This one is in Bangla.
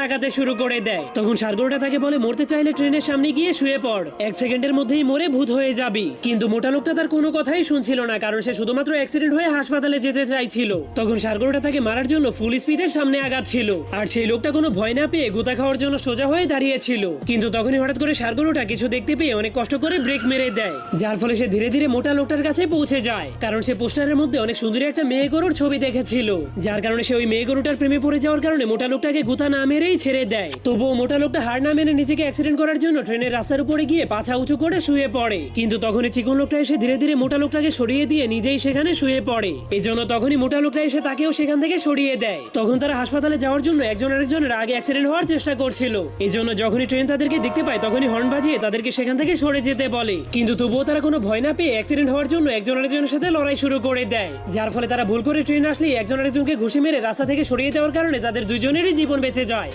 তাকাতে শুরু করে দেয়। তখন ষাঁড়গরুটা তাকে বলে, মরতে চাইলে ট্রেনের সামনে গিয়ে শুয়ে পড়, 1 সেকেন্ডের মধ্যেই মরে ভূত হয়ে যাবি। কিন্তু মোটা লোকটা তার কোনো কথাই শুনছিল না, কারণ সে শুধুমাত্র অ্যাক্সিডেন্ট হয়ে হাসপাতালে যেতে চাইছিল। তখন ষাঁড়গরুটা তাকে মারার জন্য ফুল স্পিডের সামনে আগাচ্ছিল, আর সেই লোকটা কোনো ভয় না পেয়ে গোতা খাওয়ার জন্য সোজা হয়ে দাঁড়িয়েছিল। কিন্তু তখনই হঠাৎ করে ষাঁড়গরুটা কিছু দেখতে পেয়ে অনেক কষ্ট করে ব্রেক মেরে দেয়, যার ফলে সে ধীরে ধীরে মোটা লোকটার কাছে পৌঁছে যায়। কারণ সে পোস্টারের মধ্যে অনেক সুন্দরী একটা মেয়ে গরুর ছবি দেখেছিল, যার কারণে সে ওই মেয়ে গরুটার প্রেমে পড়ে যাওয়ার কারণে মোটা লোকটাকে গুতা না মেরেই ছেড়ে দেয়। তবুও মোটা লোকটা হার না মেনে নিজেকে অ্যাক্সিডেন্ট করার জন্য ট্রেনের রাস্তার উপরে গিয়ে পাছা উঁচু করে শুয়ে পড়ে। কিন্তু তখনই চিকন লোকটা এসে ধীরে ধীরে মোটা লোকটাকে সরিয়ে দিয়ে নিজেই সেখানে শুয়ে পড়ে। এজন্য তখনই মোটা লোকটা এসে তাকেও সেখান থেকে সরিয়ে দেয়। তখন তারা হাসপাতালে যাওয়ার জন্য একজন আরেকজনের আগে অ্যাক্সিডেন্ট হওয়ার চেষ্টা করছিল। এজন্য যখনই ট্রেন তাদেরকে দেখতে পায় তখনই হর্ন বাজিয়ে তাদেরকে সেখান থেকে সরে যেতে বলে। কিন্তু তবুও তারা কোনো ভয় না পেয়ে অ্যাক্সিডেন্ট হওয়ার জন্য একজন আরেকজনের সাথে লড়াই শুরু করে দেয়, যার ফলে তারা ভুল করে ট্রেন আসলে একজন আরেকজনকে ঘুষি মেরে রাস্তা থেকে সরিয়ে দেওয়ার কারণে তাদের দুজনেরই জীবন বেঁচে যায়।